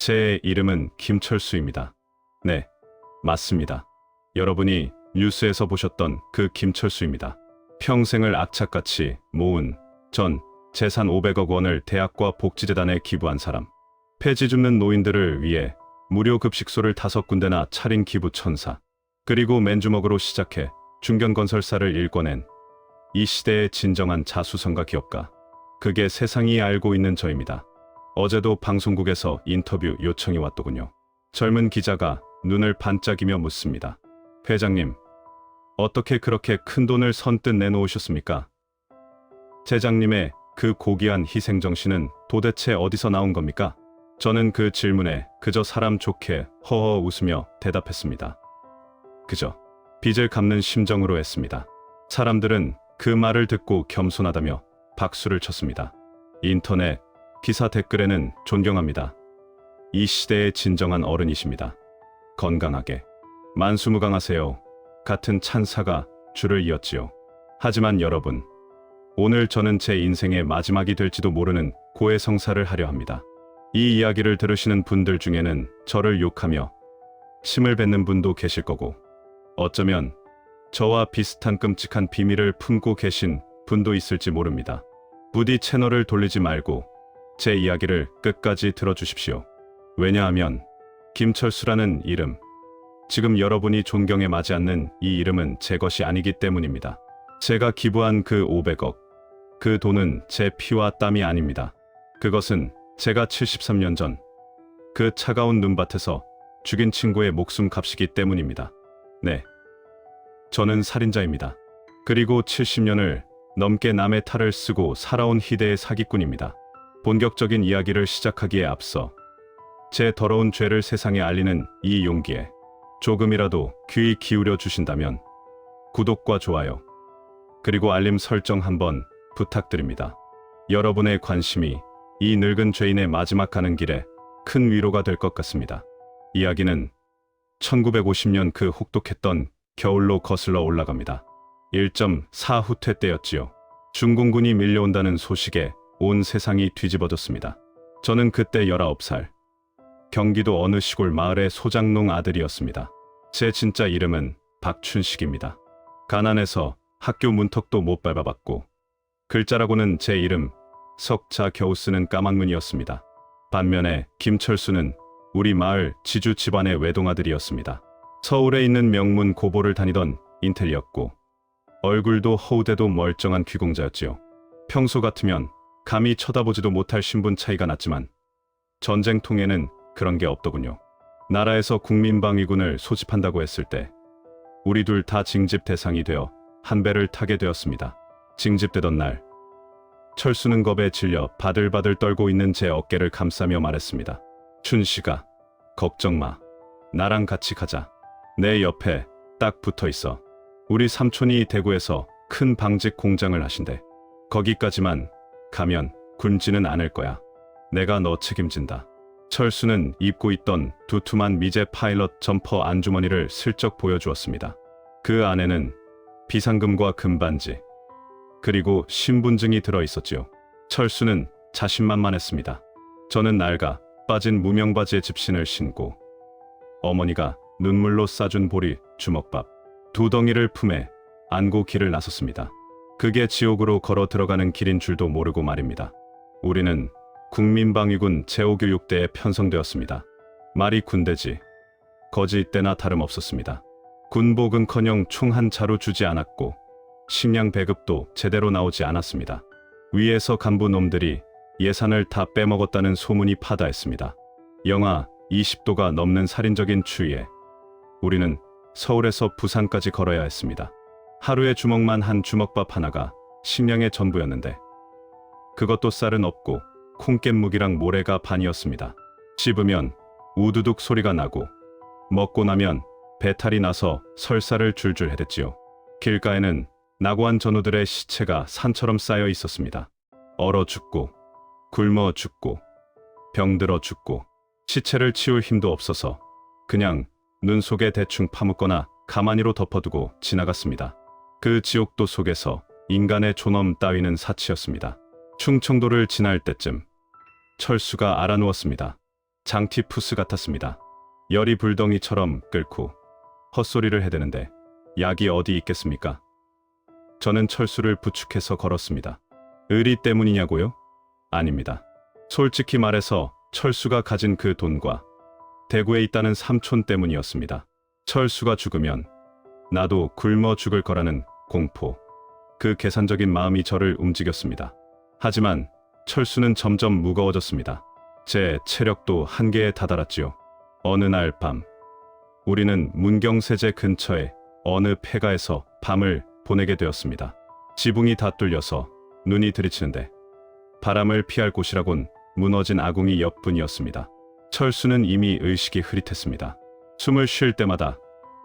제 이름은 김철수입니다. 네, 맞습니다. 여러분이 뉴스에서 보셨던 그 김철수입니다. 평생을 악착같이 모은 전 재산 500억 원을 대학과 복지재단에 기부한 사람. 폐지 줍는 노인들을 위해 무료 급식소를 5군데나 차린 기부 천사. 그리고 맨주먹으로 시작해 중견건설사를 일궈낸 이 시대의 진정한 자수성가 기업가. 그게 세상이 알고 있는 저입니다. 어제도 방송국에서 인터뷰 요청이 왔더군요. 젊은 기자가 눈을 반짝이며 묻습니다. 회장님, 어떻게 그렇게 큰 돈을 선뜻 내놓으셨습니까? 제장님의 그 고귀한 희생정신은 도대체 어디서 나온 겁니까? 저는 그 질문에 그저 사람 좋게 허허 웃으며 대답했습니다. 그저 빚을 갚는 심정으로 했습니다. 사람들은 그 말을 듣고 겸손하다며 박수를 쳤습니다. 인터넷 기사 댓글에는 존경합니다. 이 시대의 진정한 어른이십니다. 건강하게 만수무강하세요. 같은 찬사가 줄을 이었지요. 하지만 여러분, 오늘 저는 제 인생의 마지막이 될지도 모르는 고해성사를 하려 합니다. 이 이야기를 들으시는 분들 중에는 저를 욕하며 침을 뱉는 분도 계실 거고, 어쩌면 저와 비슷한 끔찍한 비밀을 품고 계신 분도 있을지 모릅니다. 부디 채널을 돌리지 말고 제 이야기를 끝까지 들어주십시오. 왜냐하면 김철수라는 이름, 지금 여러분이 존경에 맞지 않는 이 이름은 제 것이 아니기 때문입니다. 제가 기부한 그 500억, 그 돈은 제 피와 땀이 아닙니다. 그것은 제가 73년 전 그 차가운 눈밭에서 죽인 친구의 목숨 값이기 때문입니다. 네, 저는 살인자입니다. 그리고 70년을 넘게 남의 탈을 쓰고 살아온 희대의 사기꾼입니다. 본격적인 이야기를 시작하기에 앞서 제 더러운 죄를 세상에 알리는 이 용기에 조금이라도 귀 기울여 주신다면 구독과 좋아요, 그리고 알림 설정 한번 부탁드립니다. 여러분의 관심이 이 늙은 죄인의 마지막 가는 길에 큰 위로가 될 것 같습니다. 이야기는 1950년 그 혹독했던 겨울로 거슬러 올라갑니다. 1.4 후퇴 때였지요. 중공군이 밀려온다는 소식에 온 세상이 뒤집어졌습니다. 저는 그때 19살, 경기도 어느 시골 마을의 소장농 아들이었습니다. 제 진짜 이름은 박춘식입니다. 가난해서 학교 문턱도 못 밟아봤고, 글자라고는 제 이름 석자 겨우 쓰는 까막눈이었습니다. 반면에 김철수는 우리 마을 지주 집안의 외동아들이었습니다. 서울에 있는 명문 고보를 다니던 인텔리였고, 얼굴도 허우대도 멀쩡한 귀공자였지요. 평소 같으면 감히 쳐다보지도 못할 신분 차이가 났지만 전쟁통에는 그런 게 없더군요. 나라에서 국민방위군을 소집한다고 했을 때 우리 둘 다 징집 대상이 되어 한 배를 타게 되었습니다. 징집되던 날, 철수는 겁에 질려 바들바들 떨고 있는 제 어깨를 감싸며 말했습니다. 춘식아, 걱정 마. 나랑 같이 가자. 내 옆에 딱 붙어 있어. 우리 삼촌이 대구에서 큰 방직 공장을 하신대. 거기까지만 가면 굶지는 않을 거야. 내가 너 책임진다. 철수는 입고 있던 두툼한 미제 파일럿 점퍼 안주머니를 슬쩍 보여주었습니다. 그 안에는 비상금과 금반지, 그리고 신분증이 들어있었지요. 철수는 자신만만했습니다. 저는 낡아 빠진 무명바지에 집신을 신고 어머니가 눈물로 싸준 보리 주먹밥 2덩이를 품에 안고 길을 나섰습니다. 그게 지옥으로 걸어 들어가는 길인 줄도 모르고 말입니다. 우리는 국민방위군 제5교육대에 편성되었습니다. 말이 군대지 거지 때나 다름없었습니다. 군복은커녕 총 한 자루 주지 않았고 식량 배급도 제대로 나오지 않았습니다. 위에서 간부 놈들이 예산을 다 빼먹었다는 소문이 파다했습니다. 영하 20도가 넘는 살인적인 추위에 우리는 서울에서 부산까지 걸어야 했습니다. 하루에 주먹만 한 주먹밥 하나가 식량의 전부였는데 그것도 쌀은 없고 콩깻묵이랑 모래가 반이었습니다. 씹으면 우두둑 소리가 나고 먹고 나면 배탈이 나서 설사를 줄줄 해댔지요. 길가에는 낙오한 전우들의 시체가 산처럼 쌓여 있었습니다. 얼어 죽고 굶어 죽고 병들어 죽고 시체를 치울 힘도 없어서 그냥 눈 속에 대충 파묻거나 가만히로 덮어두고 지나갔습니다. 그 지옥도 속에서 인간의 존엄 따위는 사치였습니다. 충청도를 지날 때쯤 철수가 알아누웠습니다. 장티푸스 같았습니다. 열이 불덩이처럼 끓고 헛소리를 해대는데 약이 어디 있겠습니까? 저는 철수를 부축해서 걸었습니다. 의리 때문이냐고요? 아닙니다. 솔직히 말해서 철수가 가진 그 돈과 대구에 있다는 삼촌 때문이었습니다. 철수가 죽으면 나도 굶어 죽을 거라는 공포, 그 계산적인 마음이 저를 움직였습니다. 하지만 철수는 점점 무거워졌습니다. 제 체력도 한계에 다다랐지요. 어느 날 밤, 우리는 문경세제 근처의 어느 폐가에서 밤을 보내게 되었습니다. 지붕이 다 뚫려서 눈이 들이치는데 바람을 피할 곳이라곤 무너진 아궁이 옆뿐이었습니다. 철수는 이미 의식이 흐릿했습니다. 숨을 쉴 때마다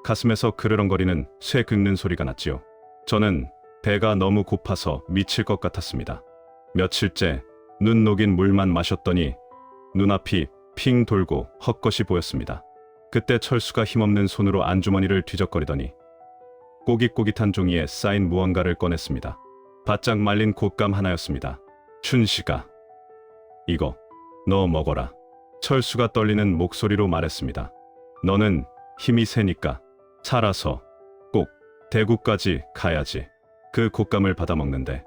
가슴에서 그르렁거리는 쇠 긁는 소리가 났지요. 저는 배가 너무 고파서 미칠 것 같았습니다. 며칠째 눈 녹인 물만 마셨더니 눈앞이 핑 돌고 헛것이 보였습니다. 그때 철수가 힘없는 손으로 안주머니를 뒤적거리더니 꼬깃꼬깃한 종이에 쌓인 무언가를 꺼냈습니다. 바짝 말린 곶감 하나였습니다. 춘식아, 이거 너 먹어라. 철수가 떨리는 목소리로 말했습니다. 너는 힘이 세니까 살아서 꼭 대구까지 가야지. 그 곶감을 받아 먹는데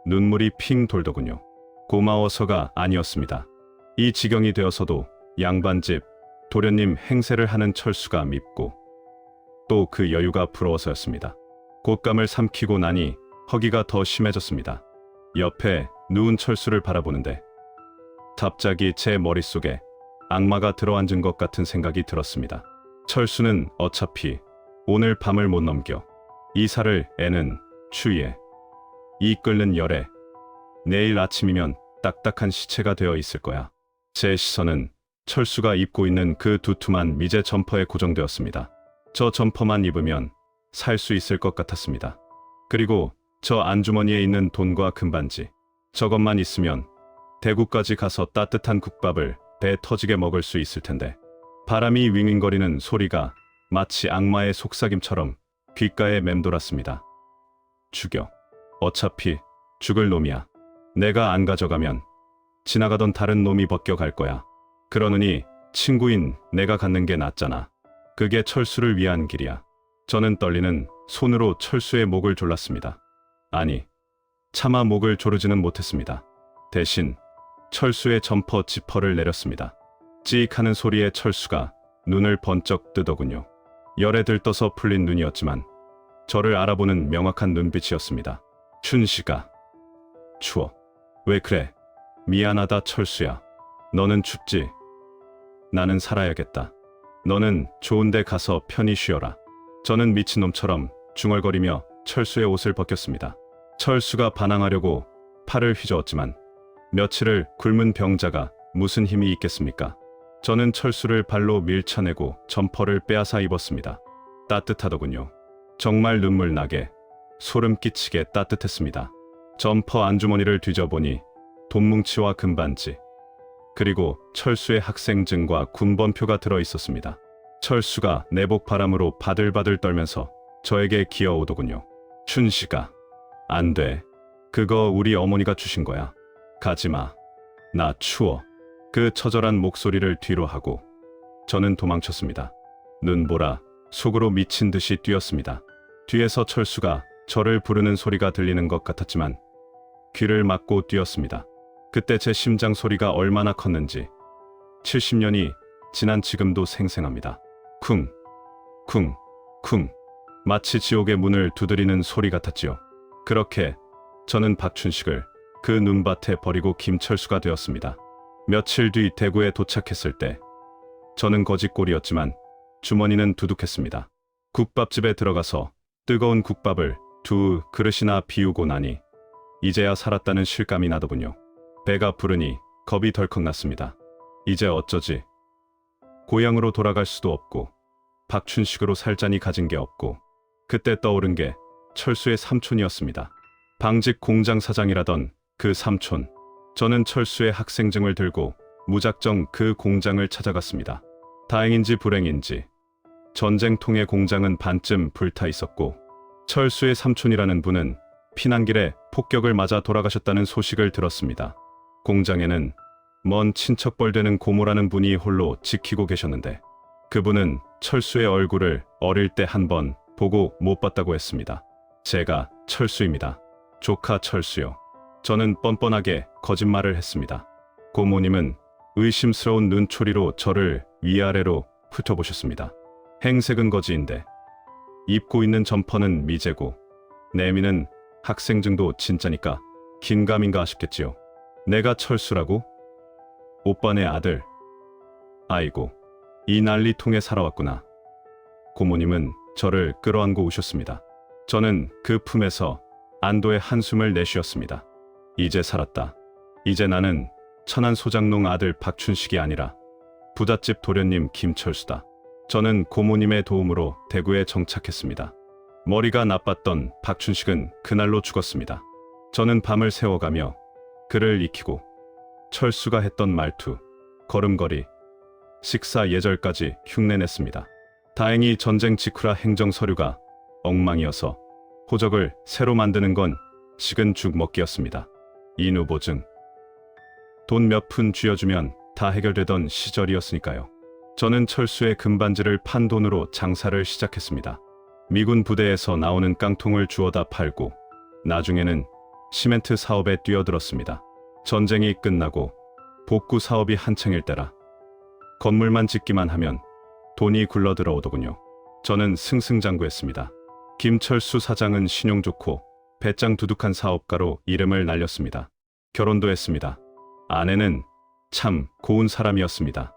눈물이 핑 돌더군요. 고마워서가 아니었습니다. 이 지경이 되어서도 양반집 도련님 행세를 하는 철수가 밉고 또 그 여유가 부러워서였습니다. 곶감을 삼키고 나니 허기가 더 심해졌습니다. 옆에 누운 철수를 바라보는데 갑자기 제 머릿속에 악마가 들어앉은 것 같은 생각이 들었습니다. 철수는 어차피 오늘 밤을 못 넘겨. 이 살을 애는 추위에, 이 끓는 열에 내일 아침이면 딱딱한 시체가 되어 있을 거야. 제 시선은 철수가 입고 있는 그 두툼한 미제 점퍼에 고정되었습니다. 저 점퍼만 입으면 살 수 있을 것 같았습니다. 그리고 저 안주머니에 있는 돈과 금반지, 저것만 있으면 대구까지 가서 따뜻한 국밥을 배 터지게 먹을 수 있을 텐데. 바람이 윙윙거리는 소리가 마치 악마의 속삭임처럼 귓가에 맴돌았습니다. 죽여. 어차피 죽을 놈이야. 내가 안 가져가면 지나가던 다른 놈이 벗겨갈 거야. 그러느니 친구인 내가 갖는 게 낫잖아. 그게 철수를 위한 길이야. 저는 떨리는 손으로 철수의 목을 졸랐습니다. 아니, 차마 목을 조르지는 못했습니다. 대신 철수의 점퍼 지퍼를 내렸습니다. 찌익 하는 소리에 철수가 눈을 번쩍 뜨더군요. 열에 들떠서 풀린 눈이었지만 저를 알아보는 명확한 눈빛이었습니다. 춘식아, 추워. 왜 그래? 미안하다 철수야. 너는 춥지? 나는 살아야겠다. 너는 좋은 데 가서 편히 쉬어라. 저는 미친놈처럼 중얼거리며 철수의 옷을 벗겼습니다. 철수가 반항하려고 팔을 휘저었지만 며칠을 굶은 병자가 무슨 힘이 있겠습니까? 저는 철수를 발로 밀쳐내고 점퍼를 빼앗아 입었습니다. 따뜻하더군요. 정말 눈물 나게, 소름 끼치게 따뜻했습니다. 점퍼 안주머니를 뒤져보니 돈뭉치와 금반지, 그리고 철수의 학생증과 군번표가 들어있었습니다. 철수가 내복 바람으로 바들바들 떨면서 저에게 기어오더군요. 춘식아, 안 돼. 그거 우리 어머니가 주신 거야. 가지마. 나 추워. 그 처절한 목소리를 뒤로 하고 저는 도망쳤습니다. 눈보라 속으로 미친 듯이 뛰었습니다. 뒤에서 철수가 저를 부르는 소리가 들리는 것 같았지만 귀를 막고 뛰었습니다. 그때 제 심장 소리가 얼마나 컸는지 70년이 지난 지금도 생생합니다. 쿵, 쿵, 쿵. 마치 지옥의 문을 두드리는 소리 같았지요. 그렇게 저는 박춘식을 그 눈밭에 버리고 김철수가 되었습니다. 며칠 뒤 대구에 도착했을 때 저는 거짓골이었지만 주머니는 두둑했습니다. 국밥집에 들어가서 뜨거운 국밥을 2 그릇이나 비우고 나니 이제야 살았다는 실감이 나더군요. 배가 부르니 겁이 덜컥 났습니다. 이제 어쩌지? 고향으로 돌아갈 수도 없고 박춘식으로 살자니 가진 게 없고 그때 떠오른 게 철수의 삼촌이었습니다. 방직 공장 사장이라던 그 삼촌. 저는 철수의 학생증을 들고 무작정 그 공장을 찾아갔습니다. 다행인지 불행인지 전쟁통의 공장은 반쯤 불타 있었고 철수의 삼촌이라는 분은 피난길에 폭격을 맞아 돌아가셨다는 소식을 들었습니다. 공장에는 먼 친척뻘 되는 고모라는 분이 홀로 지키고 계셨는데 그분은 철수의 얼굴을 어릴 때 한 번 보고 못 봤다고 했습니다. 제가 철수입니다. 조카 철수요. 저는 뻔뻔하게 거짓말을 했습니다. 고모님은 의심스러운 눈초리로 저를 위아래로 훑어보셨습니다. 행색은 거지인데 입고 있는 점퍼는 미제고 내미는 학생증도 진짜니까 긴가민가 하셨겠지요. 내가 철수라고? 오빠네 아들. 아이고, 이 난리통에 살아왔구나. 고모님은 저를 끌어안고 우셨습니다. 저는 그 품에서 안도의 한숨을 내쉬었습니다. 이제 살았다. 이제 나는 천안 소장농 아들 박춘식이 아니라 부잣집 도련님 김철수다. 저는 고모님의 도움으로 대구에 정착했습니다. 머리가 나빴던 박춘식은 그날로 죽었습니다. 저는 밤을 새워가며 그를 익히고 철수가 했던 말투, 걸음걸이, 식사 예절까지 흉내냈습니다. 다행히 전쟁 직후라 행정 서류가 엉망이어서 호적을 새로 만드는 건 식은 죽 먹기였습니다. 인후보증, 돈 몇 푼 쥐어주면 다 해결되던 시절이었으니까요. 저는 철수의 금반지를 판 돈으로 장사를 시작했습니다. 미군 부대에서 나오는 깡통을 주워다 팔고 나중에는 시멘트 사업에 뛰어들었습니다. 전쟁이 끝나고 복구 사업이 한창일 때라 건물만 짓기만 하면 돈이 굴러 들어오더군요. 저는 승승장구했습니다. 김철수 사장은 신용 좋고 배짱 두둑한 사업가로 이름을 날렸습니다. 결혼도 했습니다. 아내는 참 고운 사람이었습니다.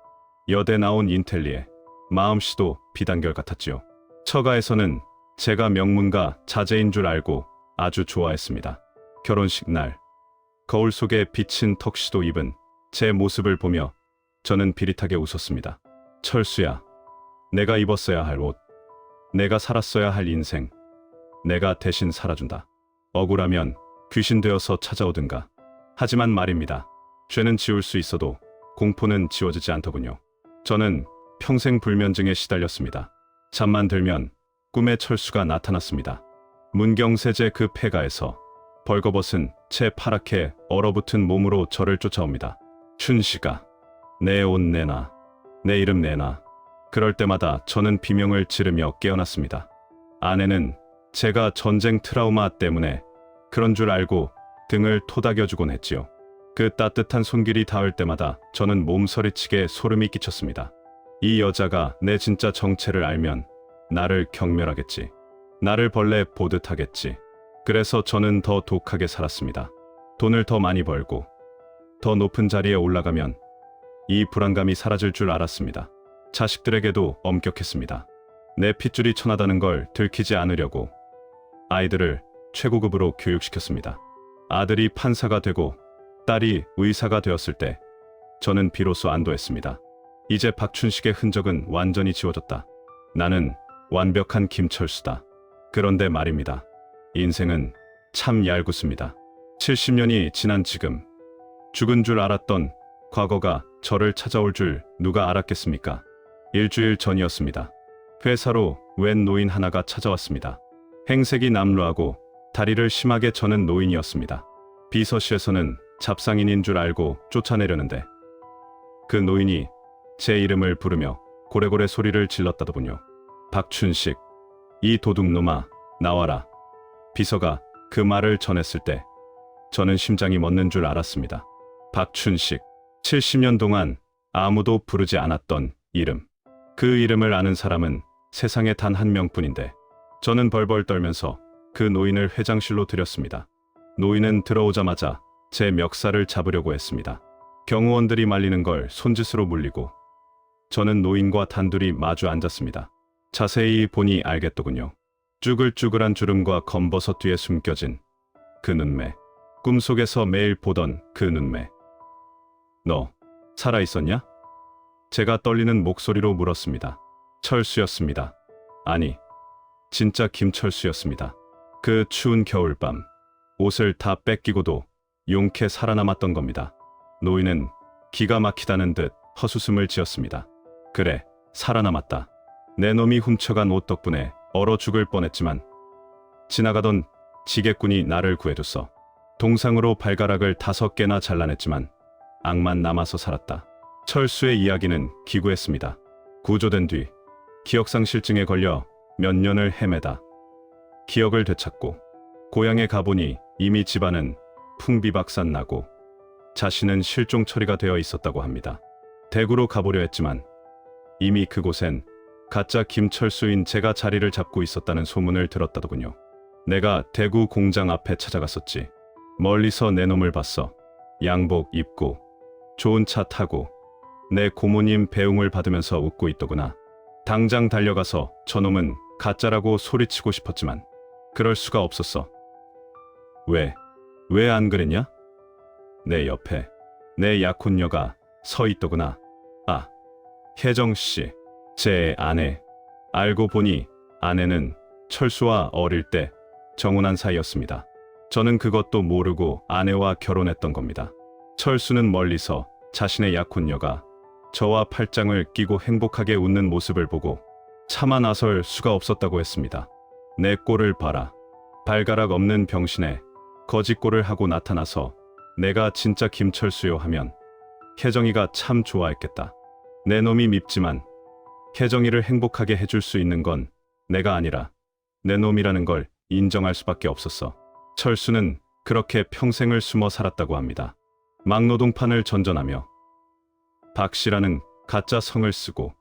여대 나온 인텔리에 마음씨도 비단결 같았지요. 처가에서는 제가 명문가 자제인 줄 알고 아주 좋아했습니다. 결혼식 날 거울 속에 비친 턱시도 입은 제 모습을 보며 저는 비릿하게 웃었습니다. 철수야, 내가 입었어야 할 옷, 내가 살았어야 할 인생, 내가 대신 살아준다. 억울하면 귀신 되어서 찾아오든가. 하지만 말입니다. 죄는 지울 수 있어도 공포는 지워지지 않더군요. 저는 평생 불면증에 시달렸습니다. 잠만 들면 꿈에 철수가 나타났습니다. 문경세제 그 폐가에서 벌거벗은 채 파랗게 얼어붙은 몸으로 저를 쫓아옵니다. 춘식아, 내 옷 내놔, 내 이름 내놔. 그럴 때마다 저는 비명을 지르며 깨어났습니다. 아내는 제가 전쟁 트라우마 때문에 그런 줄 알고 등을 토닥여주곤 했지요. 그 따뜻한 손길이 닿을 때마다 저는 몸서리치게 소름이 끼쳤습니다. 이 여자가 내 진짜 정체를 알면 나를 경멸하겠지. 나를 벌레 보듯 하겠지. 그래서 저는 더 독하게 살았습니다. 돈을 더 많이 벌고 더 높은 자리에 올라가면 이 불안감이 사라질 줄 알았습니다. 자식들에게도 엄격했습니다. 내 핏줄이 천하다는 걸 들키지 않으려고 아이들을 최고급으로 교육시켰습니다. 아들이 판사가 되고 딸이 의사가 되었을 때 저는 비로소 안도했습니다. 이제 박춘식의 흔적은 완전히 지워졌다. 나는 완벽한 김철수다. 그런데 말입니다. 인생은 참 얄궂습니다. 70년이 지난 지금 죽은 줄 알았던 과거가 저를 찾아올 줄 누가 알았겠습니까? 일주일 전이었습니다. 회사로 웬 노인 하나가 찾아왔습니다. 행색이 남루하고 다리를 심하게 저는 노인이었습니다. 비서실에서는 잡상인인 줄 알고 쫓아내려는데 그 노인이 제 이름을 부르며 고래고래 소리를 질렀다더군요. 박춘식, 이 도둑놈아, 나와라. 비서가 그 말을 전했을 때 저는 심장이 멎는 줄 알았습니다. 박춘식, 70년 동안 아무도 부르지 않았던 이름. 그 이름을 아는 사람은 세상에 단 한 명뿐인데 저는 벌벌 떨면서 그 노인을 회장실로 들였습니다. 노인은 들어오자마자 제 멱살을 잡으려고 했습니다. 경호원들이 말리는 걸 손짓으로 물리고 저는 노인과 단둘이 마주 앉았습니다. 자세히 보니 알겠더군요. 쭈글쭈글한 주름과 검버섯 뒤에 숨겨진 그 눈매. 꿈속에서 매일 보던 그 눈매. 너 살아있었냐? 제가 떨리는 목소리로 물었습니다. 철수였습니다. 아니, 진짜 김철수였습니다. 그 추운 겨울밤, 옷을 다 뺏기고도 용케 살아남았던 겁니다. 노인은 기가 막히다는 듯 헛웃음을 지었습니다. 그래, 살아남았다. 내 놈이 훔쳐간 옷 덕분에 얼어 죽을 뻔했지만 지나가던 지게꾼이 나를 구해줬어. 동상으로 발가락을 5개나 잘라냈지만 악만 남아서 살았다. 철수의 이야기는 기구했습니다. 구조된 뒤 기억상실증에 걸려 몇 년을 헤매다 기억을 되찾고 고향에 가보니 이미 집안은 풍비박산 나고 자신은 실종 처리가 되어 있었다고 합니다. 대구로 가보려 했지만 이미 그곳엔 가짜 김철수인 제가 자리를 잡고 있었다는 소문을 들었다더군요. 내가 대구 공장 앞에 찾아갔었지. 멀리서 내 놈을 봤어. 양복 입고 좋은 차 타고 내 고모님 배웅을 받으면서 웃고 있더구나. 당장 달려가서 저놈은 가짜라고 소리치고 싶었지만 그럴 수가 없었어. 왜 안 그랬냐? 내 옆에 내 약혼녀가 서 있더구나. 아, 혜정씨, 제 아내. 알고 보니 아내는 철수와 어릴 때 정혼한 사이였습니다. 저는 그것도 모르고 아내와 결혼했던 겁니다. 철수는 멀리서 자신의 약혼녀가 저와 팔짱을 끼고 행복하게 웃는 모습을 보고 차마 나설 수가 없었다고 했습니다. 내 꼴을 봐라. 발가락 없는 병신에 거짓꼴을 하고 나타나서 내가 진짜 김철수요 하면 혜정이가 참 좋아했겠다. 내 놈이 밉지만 혜정이를 행복하게 해줄 수 있는 건 내가 아니라 내 놈이라는 걸 인정할 수밖에 없었어. 철수는 그렇게 평생을 숨어 살았다고 합니다. 막노동판을 전전하며 박씨라는 가짜 성을 쓰고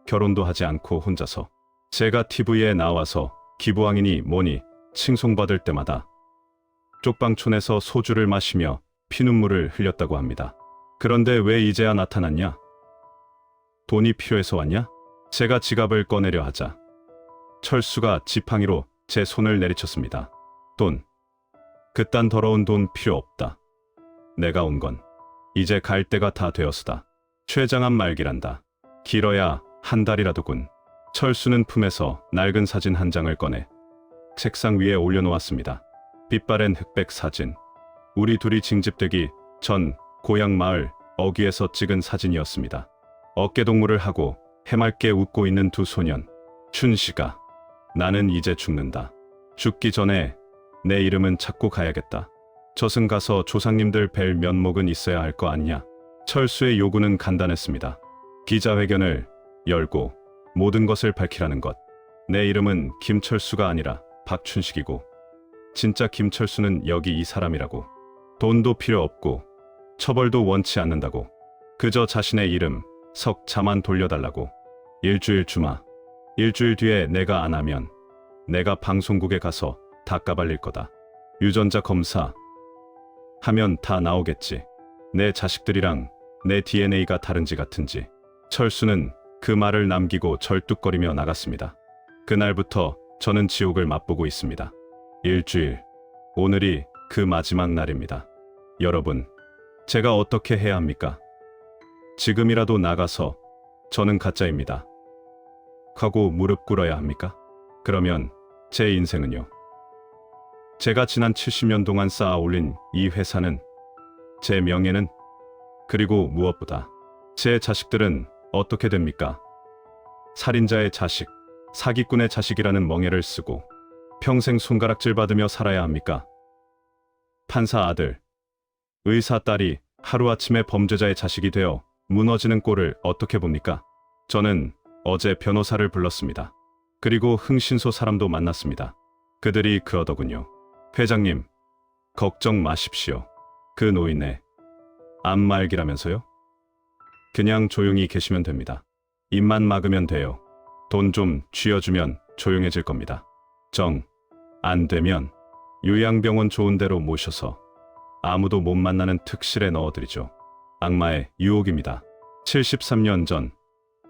결혼도 하지 않고 혼자서 제가 TV에 나와서 기부왕이니 뭐니 칭송받을 때마다 쪽방촌에서 소주를 마시며 피눈물을 흘렸다고 합니다. 그런데 왜 이제야 나타났냐? 돈이 필요해서 왔냐? 제가 지갑을 꺼내려 하자 철수가 지팡이로 제 손을 내리쳤습니다. 돈. 그딴 더러운 돈 필요 없다. 내가 온 건 이제 갈 때가 다 되었으다. 최장한 말기란다. 길어야 한 달이라도군. 철수는 품에서 낡은 사진 한 장을 꺼내 책상 위에 올려놓았습니다. 빛바랜 흑백 사진. 우리 둘이 징집되기 전 고향 마을 어귀에서 찍은 사진이었습니다. 어깨동무를 하고 해맑게 웃고 있는 두 소년. 춘식아, 나는 이제 죽는다. 죽기 전에 내 이름은 찾고 가야겠다. 저승 가서 조상님들 뵐 면목은 있어야 할 거 아니냐. 철수의 요구는 간단했습니다. 기자회견을 열고 모든 것을 밝히라는 것. 내 이름은 김철수가 아니라 박춘식이고 진짜 김철수는 여기 이 사람이라고. 돈도 필요 없고 처벌도 원치 않는다고. 그저 자신의 이름 석자만 돌려달라고. 일주일 주마. 일주일 뒤에 내가 안 하면 내가 방송국에 가서 다 까발릴 거다. 유전자 검사 하면 다 나오겠지. 내 자식들이랑 내 DNA가 다른지 같은지. 철수는 그 말을 남기고 절뚝거리며 나갔습니다. 그날부터 저는 지옥을 맛보고 있습니다. 일주일. 오늘이 그 마지막 날입니다. 여러분, 제가 어떻게 해야 합니까? 지금이라도 나가서 저는 가짜입니다 하고 무릎 꿇어야 합니까? 그러면 제 인생은요? 제가 지난 70년 동안 쌓아 올린 이 회사는, 제 명예는, 그리고 무엇보다 제 자식들은 어떻게 됩니까? 살인자의 자식, 사기꾼의 자식이라는 멍에를 쓰고 평생 손가락질 받으며 살아야 합니까? 판사 아들, 의사 딸이 하루아침에 범죄자의 자식이 되어 무너지는 꼴을 어떻게 봅니까? 저는 어제 변호사를 불렀습니다. 그리고 흥신소 사람도 만났습니다. 그들이 그러더군요. 회장님, 걱정 마십시오. 그 노인네 암말기라면서요? 그냥 조용히 계시면 됩니다. 입만 막으면 돼요. 돈 좀 쥐어주면 조용해질 겁니다. 정 안 되면 요양병원 좋은 데로 모셔서 아무도 못 만나는 특실에 넣어드리죠. 악마의 유혹입니다. 73년 전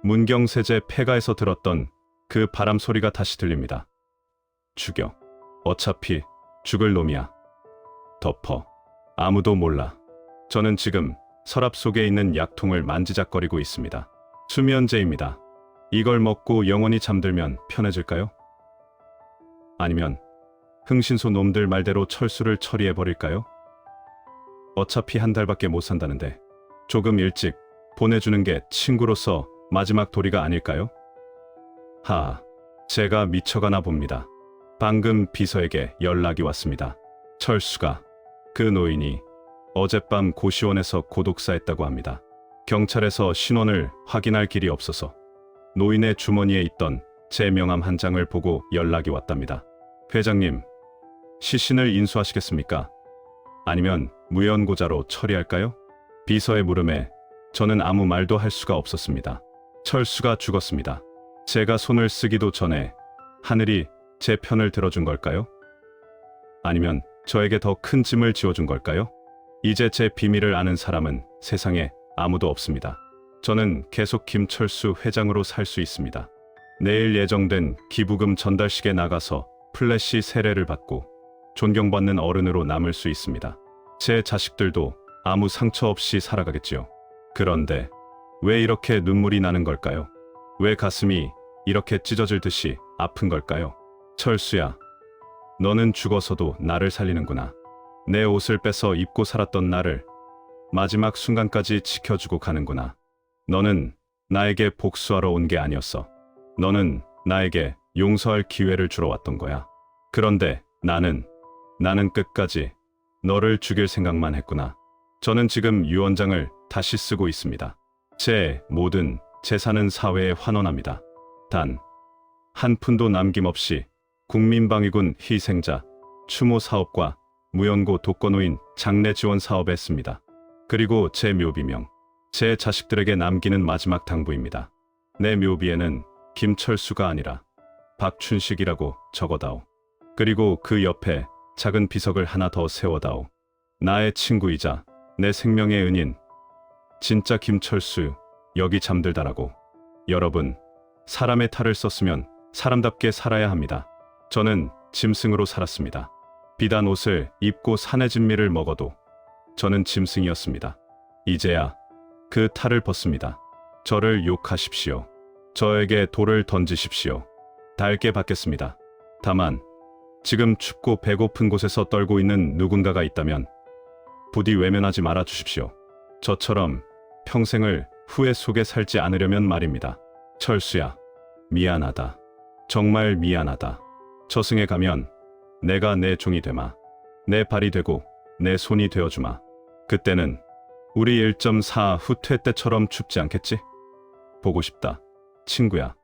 문경세제 폐가에서 들었던 그 바람 소리가 다시 들립니다. 죽여. 어차피 죽을 놈이야. 덮어. 아무도 몰라. 저는 지금 서랍 속에 있는 약통을 만지작거리고 있습니다. 수면제입니다. 이걸 먹고 영원히 잠들면 편해질까요? 아니면 흥신소 놈들 말대로 철수를 처리해버릴까요? 어차피 한 달밖에 못 산다는데 조금 일찍 보내주는 게 친구로서 마지막 도리가 아닐까요? 제가 미쳐가나 봅니다. 방금 비서에게 연락이 왔습니다. 철수가, 그 노인이 어젯밤 고시원에서 고독사했다고 합니다. 경찰에서 신원을 확인할 길이 없어서 노인의 주머니에 있던 제 명함 한 장을 보고 연락이 왔답니다. 회장님, 시신을 인수하시겠습니까? 아니면 무연고자로 처리할까요? 비서의 물음에 저는 아무 말도 할 수가 없었습니다. 철수가 죽었습니다. 제가 손을 쓰기도 전에 하늘이 제 편을 들어준 걸까요? 아니면 저에게 더 큰 짐을 지어준 걸까요? 이제 제 비밀을 아는 사람은 세상에 아무도 없습니다. 저는 계속 김철수 회장으로 살 수 있습니다. 내일 예정된 기부금 전달식에 나가서 플래시 세례를 받고 존경받는 어른으로 남을 수 있습니다. 제 자식들도 아무 상처 없이 살아가겠지요. 그런데 왜 이렇게 눈물이 나는 걸까요? 왜 가슴이 이렇게 찢어질 듯이 아픈 걸까요? 철수야, 너는 죽어서도 나를 살리는구나. 내 옷을 뺏어 입고 살았던 나를 마지막 순간까지 지켜주고 가는구나. 너는 나에게 복수하러 온 게 아니었어. 너는 나에게 용서할 기회를 주러 왔던 거야. 그런데 나는 끝까지 너를 죽일 생각만 했구나. 저는 지금 유언장을 다시 쓰고 있습니다. 제 모든 재산은 사회에 환원합니다. 단 한 푼도 남김없이 국민방위군 희생자 추모 사업과 무연고 독거노인 장례 지원 사업에 씁니다. 그리고 제 묘비명, 제 자식들에게 남기는 마지막 당부입니다. 내 묘비에는 김철수가 아니라 박춘식이라고 적어다오. 그리고 그 옆에 작은 비석을 하나 더 세워다오. 나의 친구이자 내 생명의 은인, 진짜 김철수 여기 잠들다라고. 여러분, 사람의 탈을 썼으면 사람답게 살아야 합니다. 저는 짐승으로 살았습니다. 비단 옷을 입고 산의 진미를 먹어도 저는 짐승이었습니다. 이제야 그 탈을 벗습니다. 저를 욕하십시오. 저에게 돌을 던지십시오. 달게 받겠습니다. 다만 지금 춥고 배고픈 곳에서 떨고 있는 누군가가 있다면 부디 외면하지 말아 주십시오. 저처럼 평생을 후회 속에 살지 않으려면 말입니다. 철수야, 미안하다. 정말 미안하다. 저승에 가면 내가 내 종이 되마. 내 발이 되고 내 손이 되어주마. 그때는 우리 1.4 후퇴 때처럼 춥지 않겠지? 보고 싶다, 친구야.